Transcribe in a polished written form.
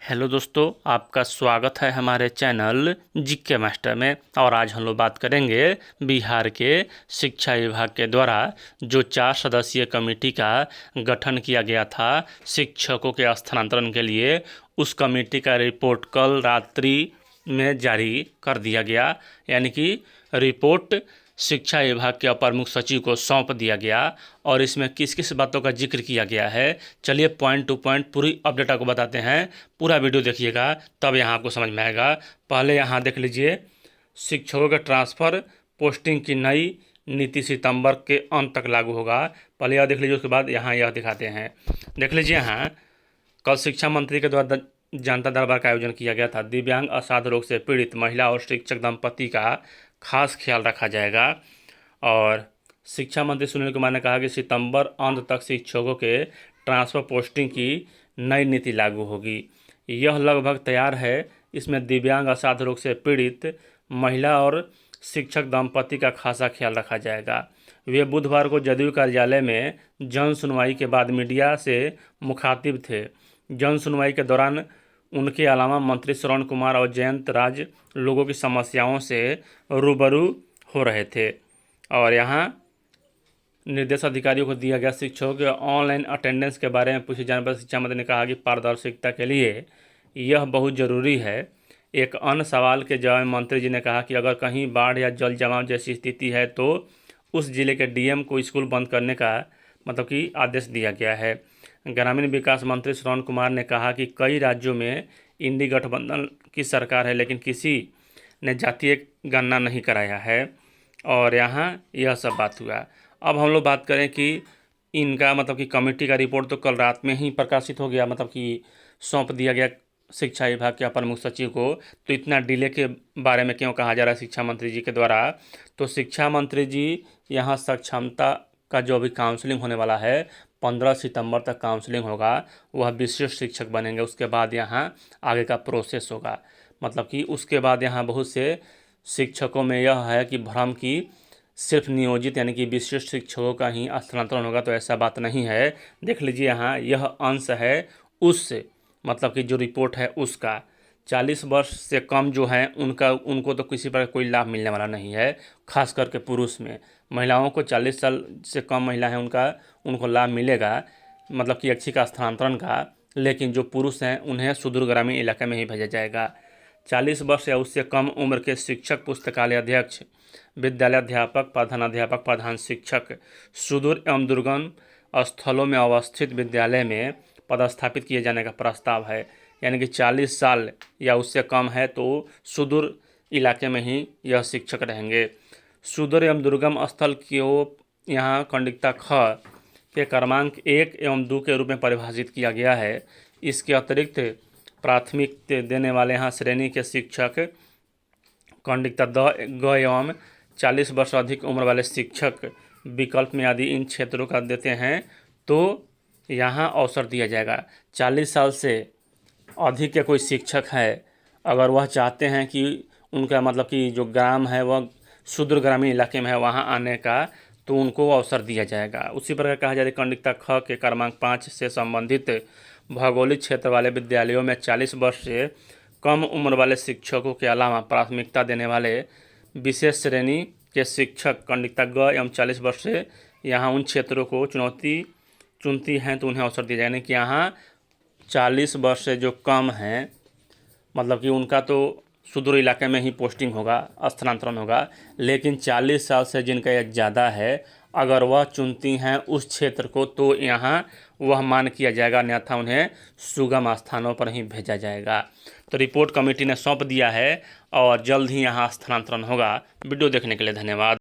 Hello दोस्तों, आपका स्वागत है हमारे चैनल जीके मास्टर में। और आज हम लोग बात करेंगे बिहार के शिक्षा विभाग के द्वारा जो 4 सदस्यीय कमेटी का गठन किया गया था शिक्षकों के स्थानांतरण के लिए। उस कमेटी का रिपोर्ट कल रात्रि में जारी कर दिया गया, यानी कि रिपोर्ट शिक्षा विभाग के अपर मुख्य सचिव को सौंप दिया गया। और इसमें किस किस बातों का जिक्र किया गया है, चलिए पॉइंट टू पॉइंट पूरी अपडेट आपको बताते हैं। पूरा वीडियो देखिएगा तब यहाँ आपको समझ में आएगा। पहले यहाँ देख लीजिए, शिक्षकों के ट्रांसफ़र पोस्टिंग की नई नीति सितंबर के अंत तक लागू होगा। पहले यह देख लीजिए, उसके बाद यहाँ यह दिखाते हैं। देख लीजिए, यहाँ कल शिक्षा मंत्री के द्वारा जनता दरबार का आयोजन किया गया था। दिव्यांग असाध्य रोग से पीड़ित महिला और शिक्षक दंपति का खास ख्याल रखा जाएगा। और शिक्षा मंत्री सुनील कुमार ने कहा कि सितंबर अंत तक शिक्षकों के ट्रांसफ़र पोस्टिंग की नई नीति लागू होगी। यह लगभग तैयार है। इसमें दिव्यांग असाध्य रोग से पीड़ित महिला और शिक्षक दंपति का खासा ख्याल रखा जाएगा। वे बुधवार को जदयू कार्यालय में जन सुनवाई के बाद मीडिया से मुखातिब थे। जन सुनवाई के दौरान उनके अलावा मंत्री श्रवण कुमार और जयंत राज लोगों की समस्याओं से रूबरू हो रहे थे। और यहाँ निर्देश अधिकारियों को दिया गया शिक्षकों के ऑनलाइन अटेंडेंस के बारे में पूछे जाने पर शिक्षा मंत्री ने कहा कि पारदर्शिता के लिए यह बहुत ज़रूरी है। एक अन्य सवाल के जवाब में मंत्री जी ने कहा कि अगर कहीं बाढ़ या जल जमाव जैसी स्थिति है तो उस जिले के डीएम को स्कूल बंद करने का कि आदेश दिया गया है। ग्रामीण विकास मंत्री श्रवण कुमार ने कहा कि कई राज्यों में इंडी गठबंधन की सरकार है, लेकिन किसी ने जातीय गणना नहीं कराया है। और यहाँ यह सब बात हुआ। अब हम लोग बात करें कि इनका कि कमेटी का रिपोर्ट तो कल रात में ही प्रकाशित हो गया, कि सौंप दिया गया शिक्षा विभाग के अपर मुख्य सचिव को। तो इतना डिले के बारे में क्यों कहा जा रहा है शिक्षा मंत्री जी के द्वारा? तो शिक्षा मंत्री जी यहाँ सक्षमता का जो अभी काउंसलिंग होने वाला है, 15 सितंबर तक काउंसलिंग होगा। वह विशिष्ट शिक्षक बनेंगे। उसके बाद यहाँ आगे का प्रोसेस होगा। कि उसके बाद यहाँ बहुत से शिक्षकों में यह है कि भ्रम की सिर्फ नियोजित यानी कि विशिष्ट शिक्षकों का ही स्थानांतरण होगा, तो ऐसा बात नहीं है। देख लीजिए, यहाँ यह अंश है उस कि जो रिपोर्ट है उसका। 40 वर्ष से कम जो है उनको तो किसी प्रकार कोई लाभ मिलने वाला नहीं है। खास करके पुरुष में, महिलाओं को 40 साल से कम महिला है उनको लाभ मिलेगा, कि अच्छी का स्थानांतरण का। लेकिन जो पुरुष हैं उन्हें सुदूर ग्रामीण इलाके में ही भेजा जाएगा। 40 वर्ष या उससे कम उम्र के शिक्षक, पुस्तकालय अध्यक्ष, विद्यालय अध्यापक, प्रधानाध्यापक, प्रधान शिक्षक सुदूर एवं दुर्गम स्थलों में अवस्थित विद्यालय में पदस्थापित किए जाने का प्रस्ताव है। यानी कि 40 साल या उससे कम है तो सुदूर इलाके में ही यह शिक्षक रहेंगे। सुदूर एवं दुर्गम स्थल को यहाँ खंडिका ख के क्रमांक 1 एवं 2 के रूप में परिभाषित किया गया है। इसके अतिरिक्त प्राथमिक देने वाले यहाँ श्रेणी के शिक्षक खंडिका ग एवं 40 वर्ष अधिक उम्र वाले शिक्षक विकल्प में यदि इन क्षेत्रों का देते हैं तो यहाँ अवसर दिया जाएगा। 40 साल से अधिक के कोई शिक्षक है, अगर वह चाहते हैं कि उनका कि जो ग्राम है वह सुदूर ग्रामीण इलाके में है, वहाँ आने का, तो उनको अवसर दिया जाएगा। उसी प्रकार कहा जाए खंडिका ख के क्रमांक 5 से संबंधित भौगोलिक क्षेत्र वाले विद्यालयों में 40 वर्ष से कम उम्र वाले शिक्षकों के अलावा प्राथमिकता देने वाले विशेष श्रेणी के शिक्षक खंडिका ग एवं 40 वर्ष से यहाँ उन क्षेत्रों को चुनती हैं तो उन्हें अवसर दिया जाए। यानी कि यहाँ 40 वर्ष से जो कम हैं, कि उनका तो सुदूर इलाके में ही पोस्टिंग होगा, स्थानांतरण होगा। लेकिन 40 साल से जिनका एज ज़्यादा है, अगर वह चुनती हैं उस क्षेत्र को, तो यहाँ वह मान किया जाएगा, अन्यथा उन्हें सुगम स्थानों पर ही भेजा जाएगा। तो रिपोर्ट कमेटी ने सौंप दिया है और जल्द ही यहाँ स्थानांतरण होगा। वीडियो देखने के लिए धन्यवाद।